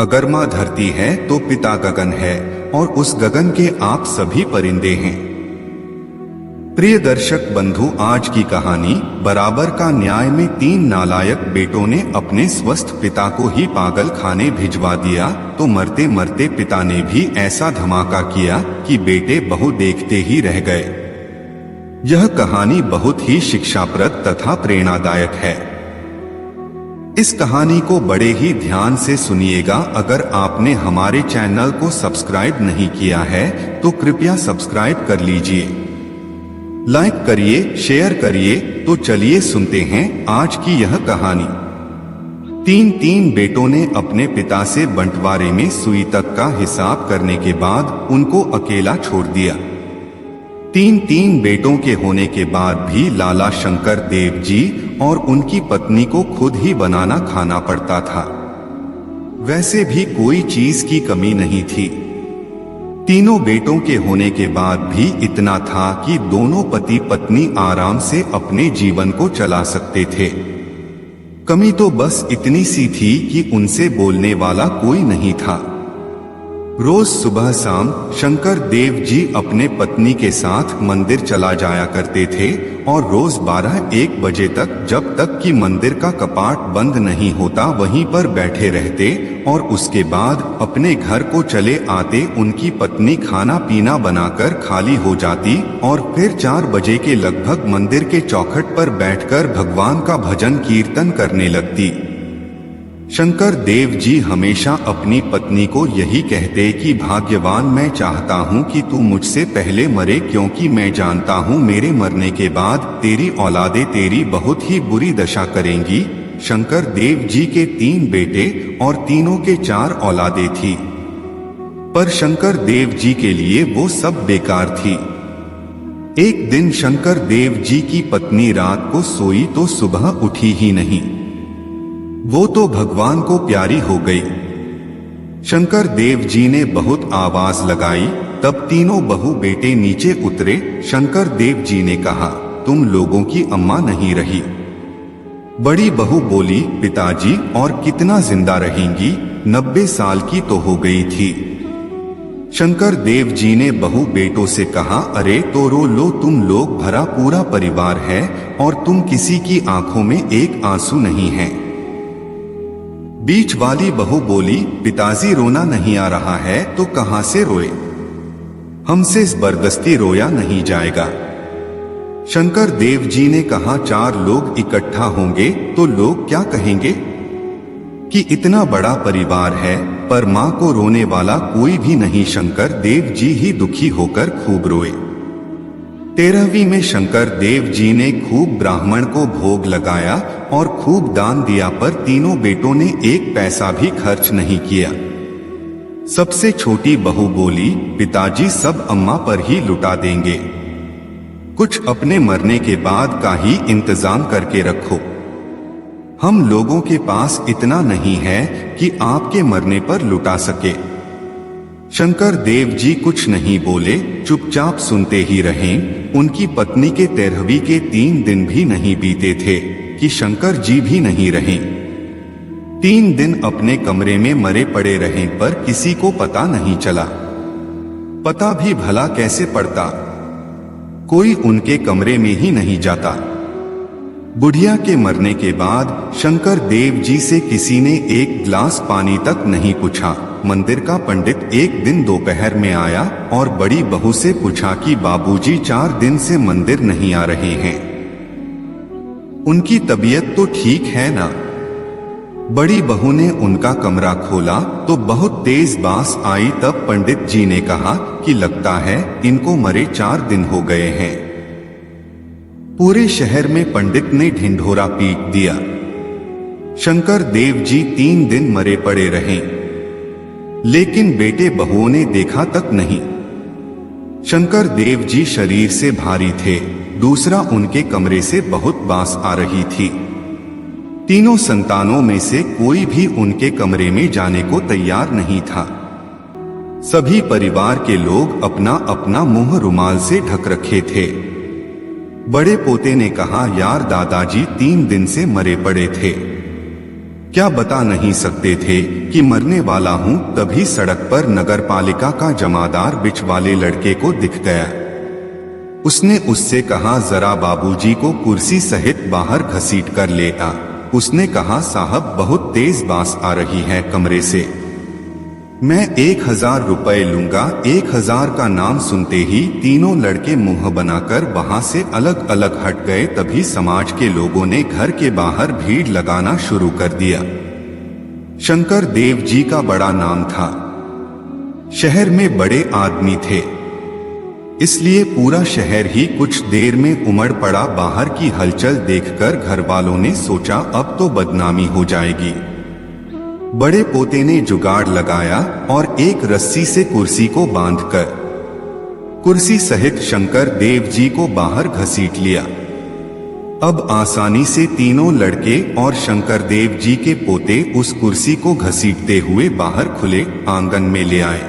अगर माँ धरती है तो पिता गगन है और उस गगन के आप सभी परिंदे हैं। प्रिय दर्शक बंधु, आज की कहानी बराबर का न्याय में 3 नालायक बेटों ने अपने स्वस्थ पिता को ही पागल खाने भिजवा दिया तो मरते मरते पिता ने भी ऐसा धमाका किया कि बेटे बहु देखते ही रह गए। यह कहानी बहुत ही शिक्षाप्रद तथा प्रेरणादायक है। इस कहानी को बड़े ही ध्यान से सुनिएगा। अगर आपने हमारे चैनल को सब्सक्राइब नहीं किया है तो कृपया सब्सक्राइब कर लीजिए, लाइक करिए, शेयर करिए। तो चलिए सुनते हैं आज की यह कहानी। 3 बेटों ने अपने पिता से बंटवारे में सुई तक का हिसाब करने के बाद उनको अकेला छोड़ दिया। 3 बेटों के होने के बाद भी लाला शंकर देव जी और उनकी पत्नी को खुद ही बनाना खाना पड़ता था। वैसे भी कोई चीज की कमी नहीं थी। 3 बेटों के होने के बाद भी इतना था कि दोनों पति पत्नी आराम से अपने जीवन को चला सकते थे। कमी तो बस इतनी सी थी कि उनसे बोलने वाला कोई नहीं था। रोज सुबह शाम शंकर देव जी अपने पत्नी के साथ मंदिर चला जाया करते थे और रोज 12-1 बजे तक, जब तक कि मंदिर का कपाट बंद नहीं होता, वहीं पर बैठे रहते और उसके बाद अपने घर को चले आते। उनकी पत्नी खाना पीना बनाकर खाली हो जाती और फिर 4 बजे के लगभग मंदिर के चौखट पर बैठकर भगवान का भजन कीर्तन करने लगती। शंकर देव जी हमेशा अपनी पत्नी को यही कहते कि भाग्यवान मैं चाहता हूँ कि तू मुझसे पहले मरे, क्योंकि मैं जानता हूँ मेरे मरने के बाद तेरी औलादें तेरी बहुत ही बुरी दशा करेंगी। शंकर देव जी के 3 बेटे और तीनों के 4 औलादें थी, पर शंकर देव जी के लिए वो सब बेकार थी। एक दिन शंकर देव जी की पत्नी रात को सोई तो सुबह उठी ही नहीं। वो तो भगवान को प्यारी हो गई। शंकर देव जी ने बहुत आवाज लगाई, तब तीनों बहू बेटे नीचे उतरे। शंकर देव जी ने कहा, तुम लोगों की अम्मा नहीं रही। बड़ी बहू बोली, पिताजी और कितना जिंदा रहेंगी, 90 साल की तो हो गई थी। शंकर देव जी ने बहू बेटों से कहा, अरे तो रो लो, तुम लोग भरा पूरा परिवार है और तुम किसी की आंखों में एक आंसू नहीं है। बीच वाली बहू बोली, पिताजी रोना नहीं आ रहा है तो कहां से रोए, हमसे जबरदस्ती रोया नहीं जाएगा। शंकर देव जी ने कहा, 4 लोग इकट्ठा होंगे तो लोग क्या कहेंगे कि इतना बड़ा परिवार है, पर मां को रोने वाला कोई भी नहीं। शंकर देव जी ही दुखी होकर खूब रोए। 13वीं में शंकर देव जी ने खूब ब्राह्मण को भोग लगाया और खूब दान दिया, पर तीनों बेटों ने 1 पैसा भी खर्च नहीं किया। सबसे छोटी बहू बोली, पिताजी सब अम्मा पर ही लुटा देंगे, कुछ अपने मरने के बाद का ही इंतजाम करके रखो, हम लोगों के पास इतना नहीं है कि आपके मरने पर लुटा सके। शंकर देव जी कुछ नहीं बोले, चुपचाप सुनते ही रहे। उनकी पत्नी के 13वीं के 3 दिन भी नहीं बीते थे कि शंकर जी भी नहीं रहे। 3 दिन अपने कमरे में मरे पड़े रहे, पर किसी को पता नहीं चला। पता भी भला कैसे पड़ता, कोई उनके कमरे में ही नहीं जाता। बुढ़िया के मरने के बाद शंकर देव जी से किसी ने 1 गिलास पानी तक नहीं पूछा। मंदिर का पंडित एक दिन दोपहर में आया और बड़ी बहू से पूछा कि बाबूजी 4 दिन से मंदिर नहीं आ रहे हैं, उनकी तबीयत तो ठीक है ना। बड़ी बहू ने उनका कमरा खोला तो बहुत तेज बांस आई। तब पंडित जी ने कहा कि लगता है इनको मरे 4 दिन हो गए हैं। पूरे शहर में पंडित ने ढिंढोरा पीट दिया। शंकर देव जी 3 दिन मरे पड़े रहे, लेकिन बेटे बहुओं ने देखा तक नहीं। शंकर देव जी शरीर से भारी थे, दूसरा उनके कमरे से बहुत बांस आ रही थी। तीनों संतानों में से कोई भी उनके कमरे में जाने को तैयार नहीं था। सभी परिवार के लोग अपना अपना मुंह रुमाल से ढक रखे थे। बड़े पोते ने कहा, यार दादाजी 3 दिन से मरे पड़े थे, क्या बता नहीं सकते थे कि मरने वाला हूं। तभी सड़क पर नगरपालिका का जमादार बिच वाले लड़के को दिख गया। उसने उससे कहा, जरा बाबूजी को कुर्सी सहित बाहर घसीट कर ले आ। उसने कहा, साहब बहुत तेज बास आ रही है कमरे से, मैं 1000 रुपए लूंगा। 1000 का नाम सुनते ही तीनों लड़के मुंह बनाकर वहां से अलग अलग हट गए। तभी समाज के लोगों ने घर के बाहर भीड़ लगाना शुरू कर दिया। शंकर देव जी का बड़ा नाम था, शहर में बड़े आदमी थे, इसलिए पूरा शहर ही कुछ देर में उमड़ पड़ा। बाहर की हलचल देखकर घर वालों ने सोचा अब तो बदनामी हो जाएगी। बड़े पोते ने जुगाड़ लगाया और एक रस्सी से कुर्सी को बांधकर कुर्सी सहित शंकर देव जी को बाहर घसीट लिया। अब आसानी से तीनों लड़के और शंकर देव जी के पोते उस कुर्सी को घसीटते हुए बाहर खुले आंगन में ले आए।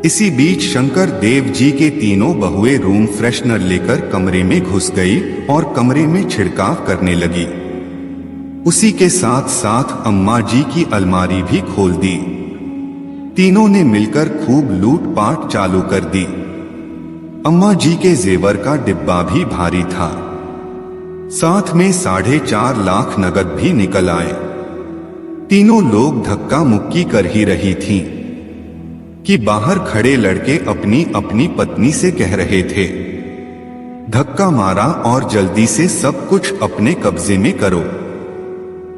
इसी बीच शंकर देव जी के तीनों बहुएं रूम फ्रेशनर लेकर कमरे में घुस गई और कमरे में छिड़काव करने लगी। उसी के साथ साथ अम्मा जी की अलमारी भी खोल दी। तीनों ने मिलकर खूब लूटपाट चालू कर दी। अम्मा जी के जेवर का डिब्बा भी भारी था, साथ में 4.5 लाख नगद भी निकल आए। तीनों लोग धक्का मुक्की कर ही रही थीं कि बाहर खड़े लड़के अपनी अपनी पत्नी से कह रहे थे, धक्का मारा और जल्दी से सब कुछ अपने कब्जे में करो।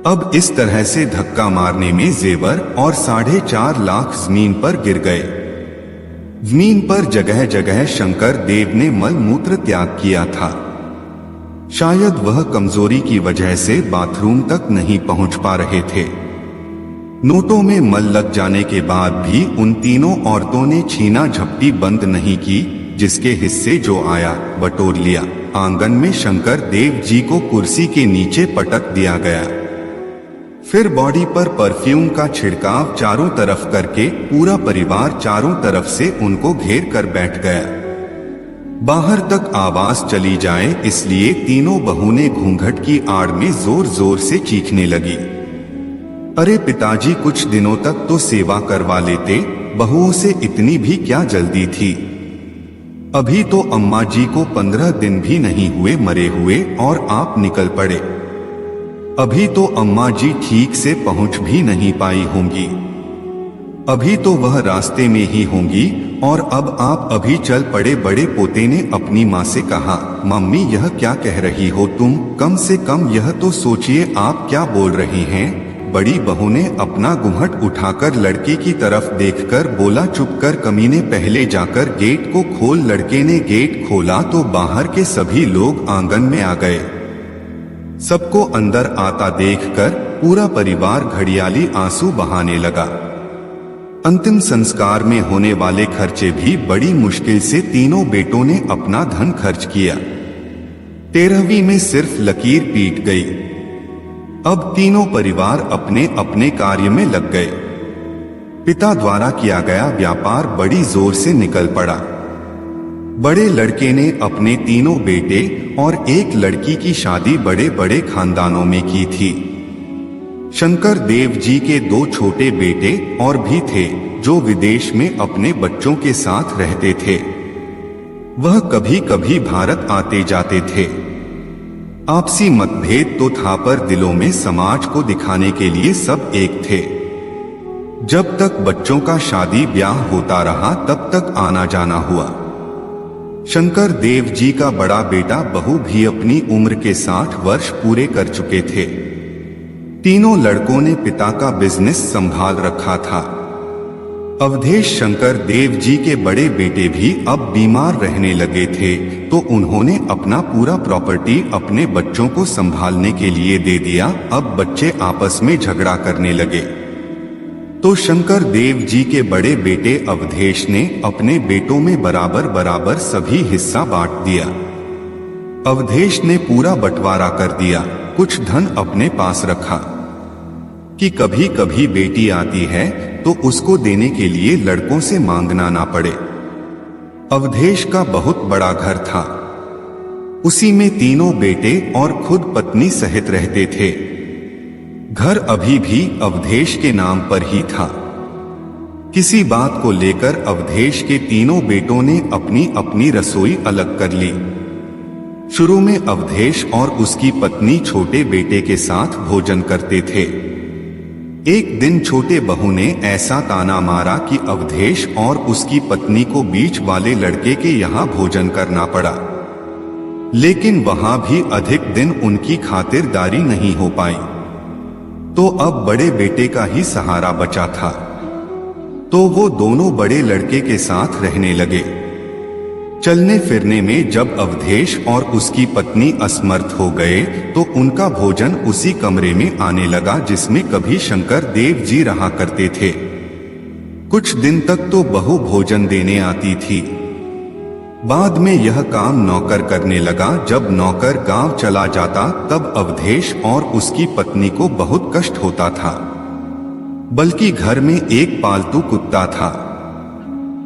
अब इस तरह से धक्का मारने में जेवर और 4.5 लाख जमीन पर गिर गए। जमीन पर जगह जगह शंकर देव ने मल मूत्र त्याग किया था। शायद वह कमजोरी की वजह से बाथरूम तक नहीं पहुंच पा रहे थे। नोटों में मल लग जाने के बाद भी उन तीनों औरतों ने छीना झपटी बंद नहीं की। जिसके हिस्से जो आया बटोर लिया। आंगन में शंकर देव जी को कुर्सी के नीचे पटक दिया गया। फिर बॉडी पर परफ्यूम का छिड़काव चारों तरफ करके पूरा परिवार चारों तरफ से उनको घेर कर बैठ गया। बाहर तक आवाज चली जाए इसलिए तीनों बहू ने घूंघट की आड़ में जोर जोर से चीखने लगी, अरे पिताजी कुछ दिनों तक तो सेवा करवा लेते, बहुओं से इतनी भी क्या जल्दी थी। अभी तो अम्मा जी को 15 दिन भी नहीं हुए मरे हुए और आप निकल पड़े। अभी तो अम्मा जी ठीक से पहुंच भी नहीं पाई होंगी, अभी तो वह रास्ते में ही होंगी और अब आप अभी चल पड़े। बड़े पोते ने अपनी माँ से कहा, मम्मी यह क्या कह रही हो तुम, कम से कम यह तो सोचिए आप क्या बोल रही हैं। बड़ी बहू ने अपना घूंघट उठाकर लड़के की तरफ देखकर बोला, चुप कर कमीने, पहले जाकर गेट को खोल। लड़के ने गेट खोला तो बाहर के सभी लोग आंगन में आ गए। सबको अंदर आता देखकर पूरा परिवार घड़ियाली आंसू बहाने लगा। अंतिम संस्कार में होने वाले खर्चे भी बड़ी मुश्किल से तीनों बेटों ने अपना धन खर्च किया। 13वीं में सिर्फ लकीर पीट गई। अब तीनों परिवार अपने अपने कार्य में लग गए। पिता द्वारा किया गया व्यापार बड़ी जोर से निकल पड़ा। बड़े लड़के ने अपने तीनों बेटे और एक लड़की की शादी बड़े बड़े खानदानों में की थी। शंकर देव जी के 2 छोटे बेटे और भी थे जो विदेश में अपने बच्चों के साथ रहते थे। वह कभी कभी भारत आते जाते थे। आपसी मतभेद तो था पर दिलों में समाज को दिखाने के लिए सब एक थे। जब तक बच्चों का शादी ब्याह होता रहा तब तक आना जाना हुआ। शंकर देव जी का बड़ा बेटा बहू भी अपनी उम्र के 60 वर्ष पूरे कर चुके थे। तीनों लड़कों ने पिता का बिजनेस संभाल रखा था। अवधेश शंकर देव जी के बड़े बेटे भी अब बीमार रहने लगे थे तो उन्होंने अपना पूरा प्रॉपर्टी अपने बच्चों को संभालने के लिए दे दिया। अब बच्चे आपस में झगड़ा करने लगे तो शंकर देव जी के बड़े बेटे अवधेश ने अपने बेटों में बराबर बराबर सभी हिस्सा बांट दिया। अवधेश ने पूरा बंटवारा कर दिया, कुछ धन अपने पास रखा कि कभी कभी बेटी आती है तो उसको देने के लिए लड़कों से मांगना ना पड़े। अवधेश का बहुत बड़ा घर था, उसी में तीनों बेटे और खुद पत्नी सहित रहते थे। घर अभी भी अवधेश के नाम पर ही था। किसी बात को लेकर अवधेश के तीनों बेटों ने अपनी अपनी रसोई अलग कर ली। शुरू में अवधेश और उसकी पत्नी छोटे बेटे के साथ भोजन करते थे। एक दिन छोटे बहू ने ऐसा ताना मारा कि अवधेश और उसकी पत्नी को बीच वाले लड़के के यहाँ भोजन करना पड़ा। लेकिन वहां भी अधिक दिन उनकी खातिरदारी नहीं हो पाई, तो अब बड़े बेटे का ही सहारा बचा था। तो वो दोनों बड़े लड़के के साथ रहने लगे। चलने फिरने में जब अवधेश और उसकी पत्नी असमर्थ हो गए तो उनका भोजन उसी कमरे में आने लगा जिसमें कभी शंकर देव जी रहा करते थे। कुछ दिन तक तो बहू भोजन देने आती थी। बाद में यह काम नौकर करने लगा। जब नौकर गांव चला जाता तब अवधेश और उसकी पत्नी को बहुत कष्ट होता था। बल्कि घर में एक पालतू कुत्ता था,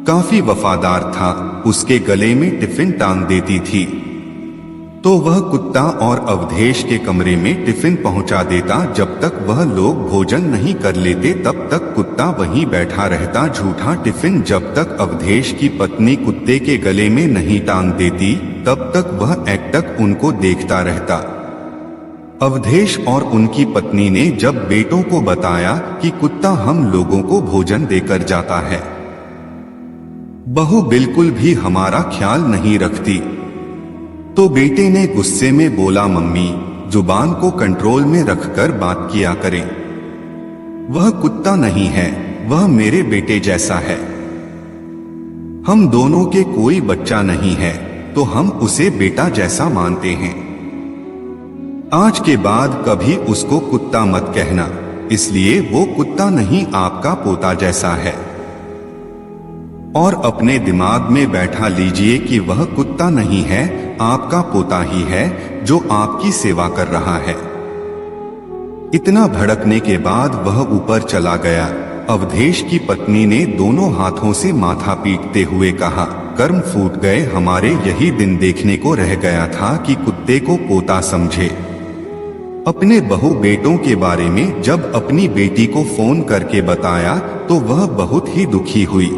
काफी वफादार था। उसके गले में टिफिन टांग देती थी तो वह कुत्ता और अवधेश के कमरे में टिफिन पहुंचा देता। जब तक वह लोग भोजन नहीं कर लेते तब तक कुत्ता वहीं बैठा रहता झूठा टिफिन। जब तक अवधेश की पत्नी कुत्ते के गले में नहीं टांग देती तब तक वह एकटक उनको देखता रहता। अवधेश और उनकी पत्नी ने जब बेटों को बताया कि कुत्ता हम लोगों को भोजन देकर जाता है, बहू बिल्कुल भी हमारा ख्याल नहीं रखती, तो बेटे ने गुस्से में बोला, मम्मी जुबान को कंट्रोल में रखकर बात किया करें। वह कुत्ता नहीं है, वह मेरे बेटे जैसा है। हम दोनों के कोई बच्चा नहीं है तो हम उसे बेटा जैसा मानते हैं। आज के बाद कभी उसको कुत्ता मत कहना, इसलिए वो कुत्ता नहीं आपका पोता जैसा है। और अपने दिमाग में बैठा लीजिए कि वह कुत्ता नहीं है, आपका पोता ही है जो आपकी सेवा कर रहा है। इतना भड़कने के बाद वह ऊपर चला गया। अवधेश की पत्नी ने दोनों हाथों से माथा पीटते हुए कहा, कर्म फूट गए हमारे, यही दिन देखने को रह गया था कि कुत्ते को पोता समझे। अपने बहू बेटों के बारे में जब अपनी बेटी को फोन करके बताया तो वह बहुत ही दुखी हुई।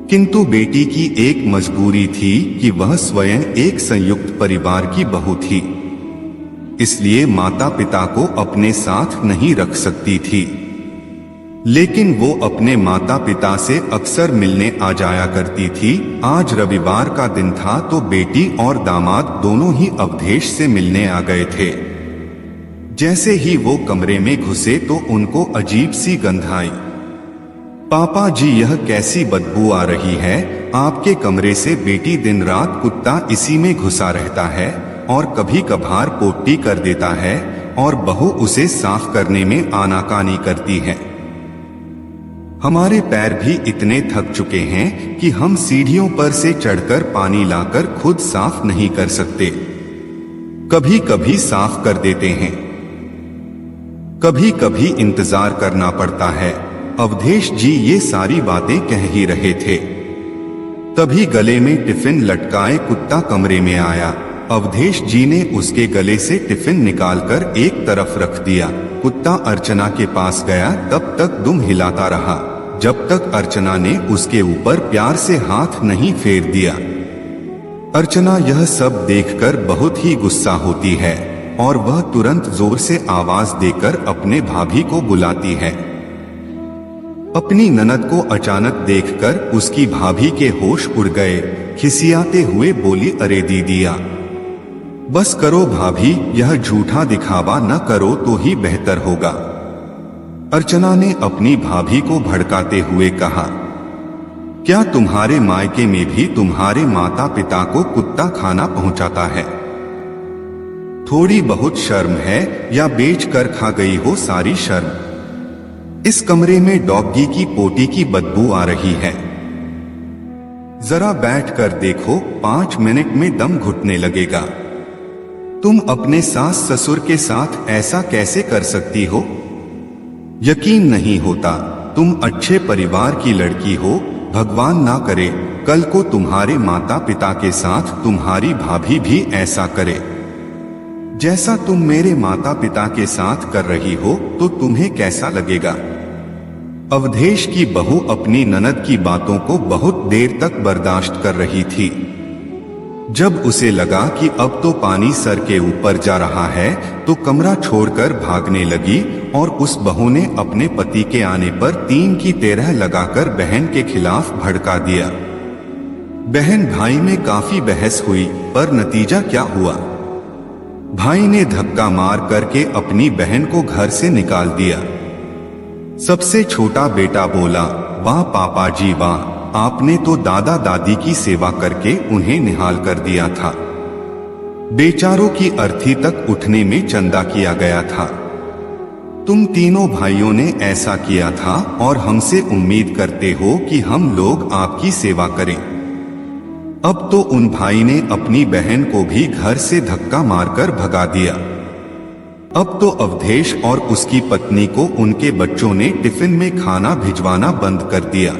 किंतु बेटी की एक मजबूरी थी कि वह स्वयं एक संयुक्त परिवार की बहू थी, इसलिए माता पिता को अपने साथ नहीं रख सकती थी। लेकिन वो अपने माता पिता से अक्सर मिलने आ जाया करती थी। आज रविवार का दिन था तो बेटी और दामाद दोनों ही अवधेश से मिलने आ गए थे। जैसे ही वो कमरे में घुसे तो उनको अजीब सी गंध आई। पापा जी, यह कैसी बदबू आ रही है? आपके कमरे से बेटी दिन रात कुत्ता इसी में घुसा रहता है और कभी कभार पोटी कर देता है और बहू उसे साफ करने में आनाकानी करती है। हमारे पैर भी इतने थक चुके हैं कि हम सीढ़ियों पर से चढ़कर पानी लाकर खुद साफ नहीं कर सकते। कभी कभी साफ कर देते हैं, कभी कभी इंतजार करना पड़ता है। अवधेश जी ये सारी बातें कह ही रहे थे, तभी गले में टिफिन लटकाए कुत्ता कमरे में आया। अवधेश जी ने उसके गले से टिफिन निकालकर एक तरफ रख दिया। कुत्ता अर्चना के पास गया, तब तक दुम हिलाता रहा जब तक अर्चना ने उसके ऊपर प्यार से हाथ नहीं फेर दिया। अर्चना यह सब देखकर बहुत ही गुस्सा होती है और वह तुरंत जोर से आवाज देकर अपने भाभी को बुलाती है। अपनी ननद को अचानक देखकर उसकी भाभी के होश उड़ गए। खिसियाते हुए बोली, अरे दीदिया, बस करो भाभी, यह झूठा दिखावा न करो तो ही बेहतर होगा। अर्चना ने अपनी भाभी को भड़काते हुए कहा, क्या तुम्हारे मायके में भी तुम्हारे माता पिता को कुत्ता खाना पहुंचाता है? थोड़ी बहुत शर्म है या बेच कर खा गई हो सारी शर्म? इस कमरे में डॉगी की पोटी की बदबू आ रही है। जरा बैठ कर देखो, 5 मिनट में दम घुटने लगेगा। तुम अपने सास ससुर के साथ ऐसा कैसे कर सकती हो? यकीन नहीं होता। तुम अच्छे परिवार की लड़की हो। भगवान ना करे कल को तुम्हारे माता पिता के साथ तुम्हारी भाभी भी ऐसा करे। जैसा तुम मेरे माता पिता के साथ कर रही हो तो तुम्हें कैसा लगेगा। अवधेश की बहू अपनी ननद की बातों को बहुत देर तक बर्दाश्त कर रही थी। जब उसे लगा कि अब तो पानी सर के ऊपर जा रहा है तो कमरा छोड़कर भागने लगी और उस बहू ने अपने पति के आने पर 3 की तेरह लगाकर बहन के खिलाफ भड़का दिया। बहन भाई में काफी बहस हुई पर नतीजा क्या हुआ। भाई ने धक्का मार करके अपनी बहन को घर से निकाल दिया। सबसे छोटा बेटा बोला, वाह पापा जी वाह, आपने तो दादा दादी की सेवा करके उन्हें निहाल कर दिया था। बेचारों की अर्थी तक उठने में चंदा किया गया था। तुम तीनों भाइयों ने ऐसा किया था और हमसे उम्मीद करते हो कि हम लोग आपकी सेवा करें। अब तो उन भाई ने अपनी बहन को भी घर से धक्का मारकर भगा दिया। अब तो अवधेश और उसकी पत्नी को उनके बच्चों ने टिफिन में खाना भिजवाना बंद कर दिया।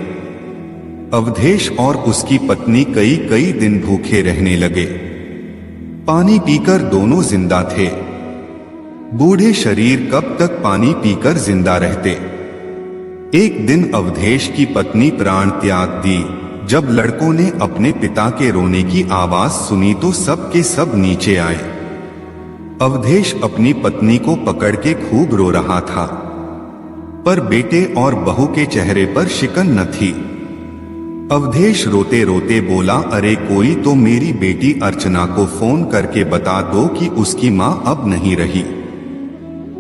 अवधेश और उसकी पत्नी कई कई दिन भूखे रहने लगे। पानी पीकर दोनों जिंदा थे। बूढ़े शरीर कब तक पानी पीकर जिंदा रहते। एक दिन अवधेश की पत्नी प्राण त्याग दी। जब लड़कों ने अपने पिता के रोने की आवाज सुनी तो सब के सब नीचे आए। अवधेश अपनी पत्नी को पकड़ के खूब रो रहा था, पर बेटे और बहू के चेहरे पर शिकन न थी। अवधेश रोते रोते बोला, अरे कोई तो मेरी बेटी अर्चना को फोन करके बता दो कि उसकी मां अब नहीं रही।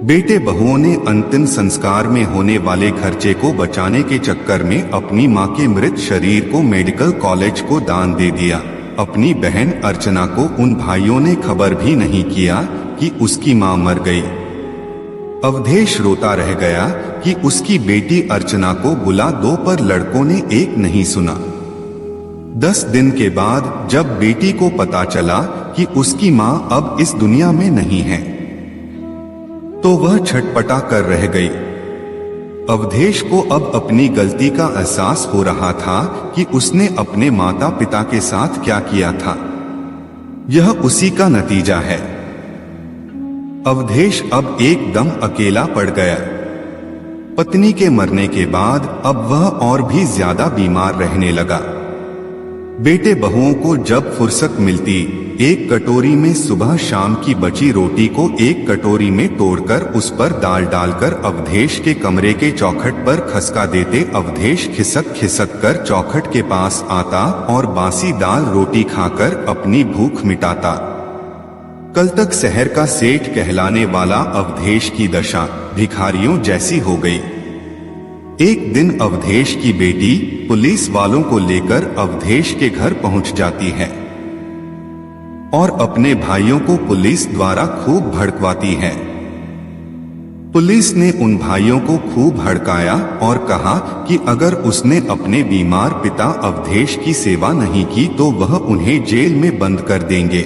बेटे बहुओं ने अंतिम संस्कार में होने वाले खर्चे को बचाने के चक्कर में अपनी मां के मृत शरीर को मेडिकल कॉलेज को दान दे दिया। अपनी बहन अर्चना को उन भाइयों ने खबर भी नहीं किया कि उसकी मां मर गई। अवधेश रोता रह गया कि उसकी बेटी अर्चना को बुला दो, पर लड़कों ने एक नहीं सुना। 10 दिन के बाद जब बेटी को पता चला कि उसकी मां अब इस दुनिया में नहीं है तो वह छटपटा कर रह गई। अवधेश को अब अपनी गलती का एहसास हो रहा था कि उसने अपने माता पिता के साथ क्या किया था। यह उसी का नतीजा है। अवधेश अब एकदम अकेला पड़ गया। पत्नी के मरने के बाद अब वह और भी ज्यादा बीमार रहने लगा। बेटे बहुओं को जब फुर्सत मिलती एक कटोरी में सुबह शाम की बची रोटी को एक कटोरी में तोड़कर उस पर दाल डालकर अवधेश के कमरे के चौखट पर खसका देते। अवधेश खिसक खिसक कर चौखट के पास आता और बासी दाल रोटी खाकर अपनी भूख मिटाता। कल तक शहर का सेठ कहलाने वाला अवधेश की दशा भिखारियों जैसी हो गई। एक दिन अवधेश की बेटी पुलिस वालों को लेकर अवधेश के घर पहुंच जाती है और अपने भाइयों को पुलिस द्वारा खूब भड़कवाती है। पुलिस ने उन भाइयों को खूब भड़काया और कहा कि अगर उसने अपने बीमार पिता अवधेश की सेवा नहीं की तो वह उन्हें जेल में बंद कर देंगे।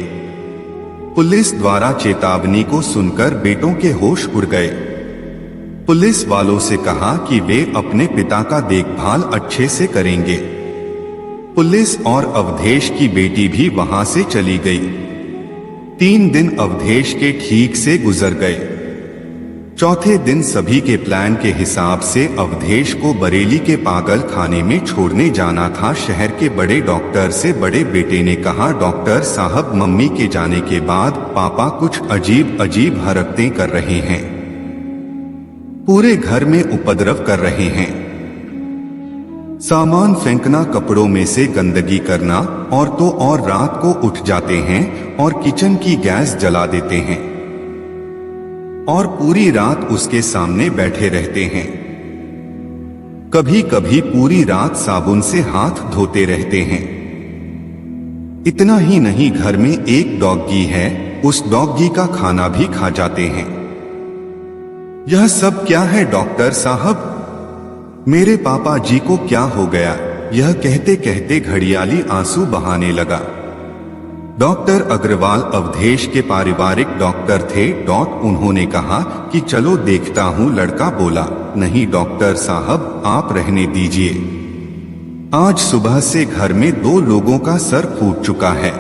पुलिस द्वारा चेतावनी को सुनकर बेटों के होश उड़ गए। पुलिस वालों से कहा कि वे अपने पिता का देखभाल अच्छे से करेंगे। पुलिस और अवधेश की बेटी भी वहां से चली गई। 3 दिन अवधेश के ठीक से गुजर गए। चौथे दिन सभी के प्लान के हिसाब से अवधेश को बरेली के पागल खाने में छोड़ने जाना था। शहर के बड़े डॉक्टर से बड़े बेटे ने कहा, डॉक्टर साहब मम्मी के जाने के बाद पापा कुछ अजीब अजीब हरकतें कर रहे हैं, पूरे घर में उपद्रव कर रहे हैं। सामान फेंकना, कपड़ों में से गंदगी करना और तो और रात को उठ जाते हैं और किचन की गैस जला देते हैं और पूरी रात उसके सामने बैठे रहते हैं। कभी कभी पूरी रात साबुन से हाथ धोते रहते हैं। इतना ही नहीं, घर में एक डॉगी है, उस डॉगी का खाना भी खा जाते हैं। यह सब क्या है डॉक्टर साहब? मेरे पापा जी को क्या हो गया? यह कहते कहते घड़ियाली आंसू बहाने लगा। डॉक्टर अग्रवाल अवधेश के पारिवारिक डॉक्टर थे। उन्होंने कहा कि चलो देखता हूं। लड़का बोला, नहीं डॉक्टर साहब, आप रहने दीजिए। आज सुबह से घर में 2 लोगों का सर फूट चुका है।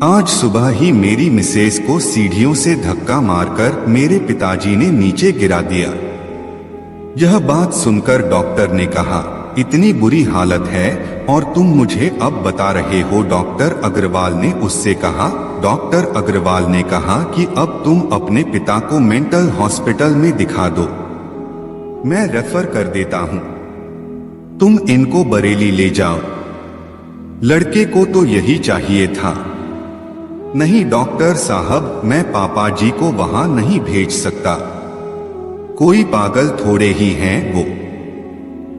आज सुबह ही मेरी मिसेज को सीढ़ियों से धक्का मारकर मेरे पिताजी ने नीचे गिरा दिया। यह बात सुनकर डॉक्टर ने कहा, इतनी बुरी हालत है और तुम मुझे अब बता रहे हो? डॉक्टर अग्रवाल ने उससे कहा। डॉक्टर अग्रवाल ने कहा कि अब तुम अपने पिता को मेंटल हॉस्पिटल में दिखा दो, मैं रेफर कर देता हूं, तुम इनको बरेली ले जाओ। लड़के को तो यही चाहिए था। नहीं डॉक्टर साहब, मैं पापा जी को वहां नहीं भेज सकता, कोई पागल थोड़े ही हैं वो।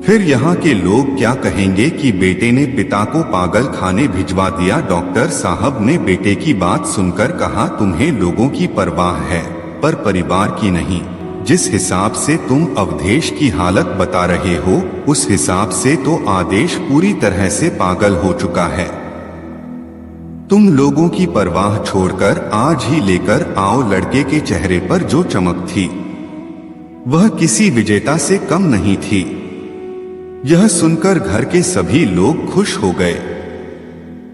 फिर यहाँ के लोग क्या कहेंगे कि बेटे ने पिता को पागल खाने भिजवा दिया। डॉक्टर साहब ने बेटे की बात सुनकर कहा, तुम्हें लोगों की परवाह है पर परिवार की नहीं। जिस हिसाब से तुम अवधेश की हालत बता रहे हो, उस हिसाब से तो आदेश पूरी तरह से पागल हो चुका है। तुम लोगों की परवाह छोड़कर आज ही लेकर आओ। लड़के के चेहरे पर जो चमक थी वह किसी विजेता से कम नहीं थी। यह सुनकर घर के सभी लोग खुश हो गए।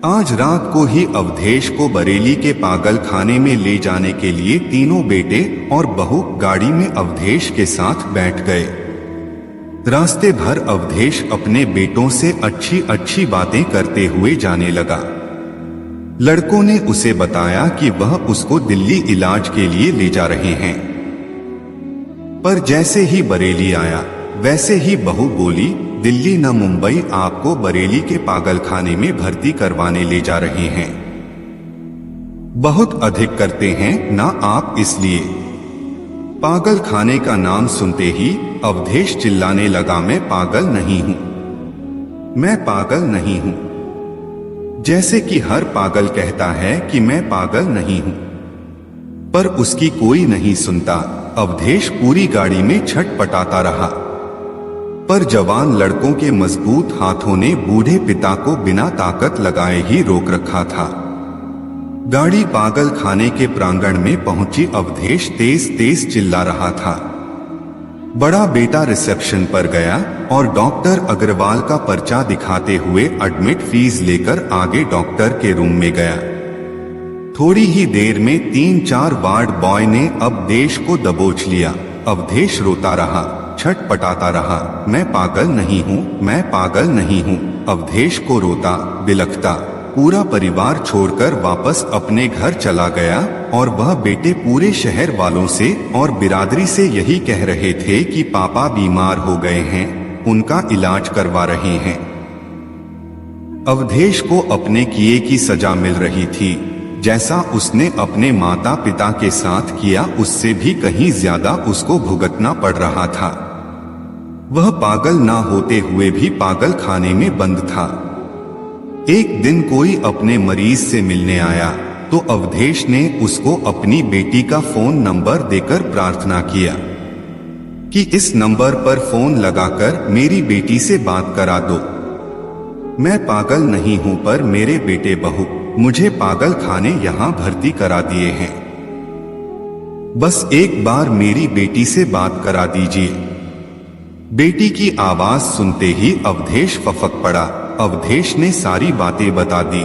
आज रात को ही अवधेश को बरेली के पागल खाने में ले जाने के लिए तीनों बेटे और बहू गाड़ी में अवधेश के साथ बैठ गए। रास्ते भर अवधेश अपने बेटों से अच्छी अच्छी बातें करते हुए जाने लगा। लड़कों ने उसे बताया कि वह उसको दिल्ली इलाज के लिए ले जा रहे हैं। पर जैसे ही बरेली आया वैसे ही बहू बोली, दिल्ली न मुंबई, आपको बरेली के पागल खाने में भर्ती करवाने ले जा रहे हैं। बहुत अधिक करते हैं ना आप, इसलिए। पागल खाने का नाम सुनते ही अवधेश चिल्लाने लगा, मैं पागल नहीं हूं, मैं पागल नहीं हूं। जैसे कि हर पागल कहता है कि मैं पागल नहीं हूं, पर उसकी कोई नहीं सुनता। अवधेश पूरी गाड़ी में छटपटाता रहा, पर जवान लड़कों के मजबूत हाथों ने बूढ़े पिता को बिना ताकत लगाए ही रोक रखा था। गाड़ी पागल खाने के प्रांगण में पहुंची। अवधेश तेज तेज चिल्ला रहा था। बड़ा बेटा रिसेप्शन पर गया और डॉक्टर अग्रवाल का पर्चा दिखाते हुए एडमिट फीस लेकर आगे डॉक्टर के रूम में गया। थोड़ी ही देर में 3-4 वार्ड बॉय ने अवधेश को दबोच लिया। अवधेश रोता रहा, छटपटाता रहा, मैं पागल नहीं हूँ, मैं पागल नहीं हूँ। अवधेश को रोता बिलखता पूरा परिवार छोड़कर वापस अपने घर चला गया और वह बेटे पूरे शहर वालों से और बिरादरी से यही कह रहे थे कि पापा बीमार हो गए हैं, उनका इलाज करवा रहे हैं। अवधेश को अपने किए की सजा मिल रही थी। जैसा उसने अपने माता पिता के साथ किया, उससे भी कहीं ज्यादा उसको भुगतना पड़ रहा था। वह पागल ना होते हुए भी पागल खाने में बंद था। एक दिन कोई अपने मरीज से मिलने आया तो अवधेश ने उसको अपनी बेटी का फोन नंबर देकर प्रार्थना किया कि इस नंबर पर फोन लगाकर मेरी बेटी से बात करा दो। मैं पागल नहीं हूं, पर मेरे बेटे बहू मुझे पागल खाने यहां भर्ती करा दिए हैं। बस एक बार मेरी बेटी से बात करा दीजिए। बेटी की आवाज सुनते ही अवधेश फफक पड़ा। अवधेश ने सारी बातें बता दी।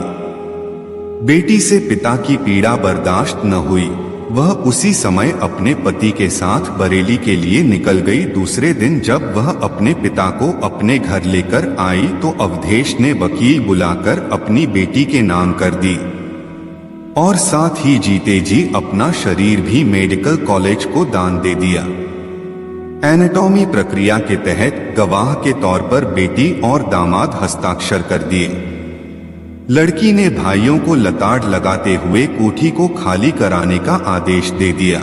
बेटी से पिता की पीड़ा बर्दाश्त न हुई। वह उसी समय अपने पति के साथ बरेली के लिए निकल गई। दूसरे दिन जब वह अपने पिता को अपने घर लेकर आई तो अवधेश ने वकील बुलाकर अपनी बेटी के नाम कर दी और साथ ही जीते जी अपना शरीर भी मेडिकल कॉलेज को दान दे दिया। एनाटॉमी प्रक्रिया के तहत गवाह के तौर पर बेटी और दामाद हस्ताक्षर कर दिए। लड़की ने भाइयों को लताड़ लगाते हुए कोठी को खाली कराने का आदेश दे दिया।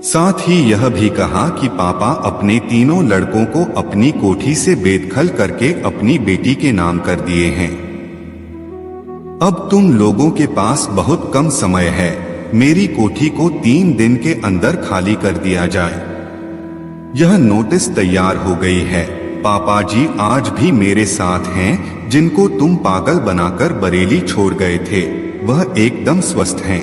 साथ ही यह भी कहा कि पापा अपने तीनों लड़कों को अपनी कोठी से बेदखल करके अपनी बेटी के नाम कर दिए हैं। अब तुम लोगों के पास बहुत कम समय है, मेरी कोठी को 3 दिन के अंदर खाली कर दिया जाए। यह नोटिस तैयार हो गई है। पापा जी आज भी मेरे साथ हैं, जिनको तुम पागल बनाकर बरेली छोड़ गए थे, वह एकदम स्वस्थ हैं।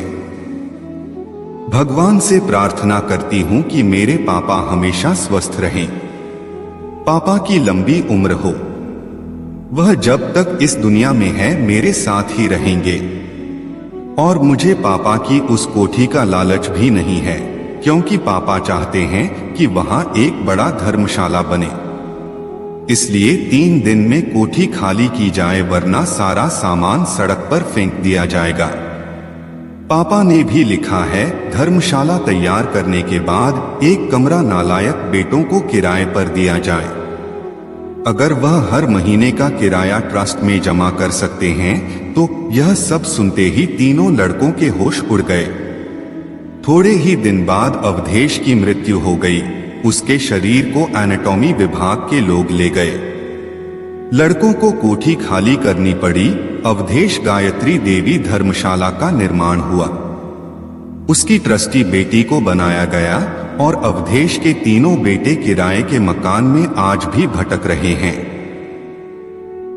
भगवान से प्रार्थना करती हूं कि मेरे पापा हमेशा स्वस्थ रहें, पापा की लंबी उम्र हो। वह जब तक इस दुनिया में है मेरे साथ ही रहेंगे। और मुझे पापा की उस कोठी का लालच भी नहीं है, क्योंकि पापा चाहते हैं कि वहां एक बड़ा धर्मशाला बने। इसलिए 3 दिन में कोठी खाली की जाए, वरना सारा सामान सड़क पर फेंक दिया जाएगा। पापा ने भी लिखा है, धर्मशाला तैयार करने के बाद एक कमरा नालायक बेटों को किराए पर दिया जाए। अगर वह हर महीने का किराया ट्रस्ट में जमा कर सकते हैं तो। यह सब सुनते ही तीनों लड़कों के होश उड़ गए। थोड़े ही दिन बाद अवधेश की मृत्यु हो गई। उसके शरीर को एनाटॉमी विभाग के लोग ले गए। लड़कों को कोठी खाली करनी पड़ी। अवधेश गायत्री देवी धर्मशाला का निर्माण हुआ। उसकी ट्रस्टी बेटी को बनाया गया और अवधेश के तीनों बेटे किराए के मकान में आज भी भटक रहे हैं।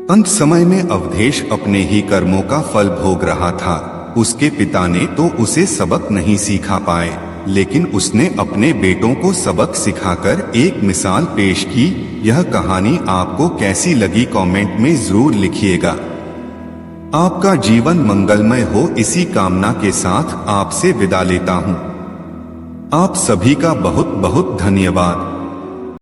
अंत समय में अवधेश अपने ही कर्मों का फल भोग रहा था। उसके पिता ने तो उसे सबक नहीं सिखा पाए, लेकिन उसने अपने बेटों को सबक सिखाकर एक मिसाल पेश की। यह कहानी आपको कैसी लगी कमेंट में जरूर लिखिएगा। आपका जीवन मंगलमय हो, इसी कामना के साथ आपसे विदा लेता हूँ। आप सभी का बहुत बहुत धन्यवाद।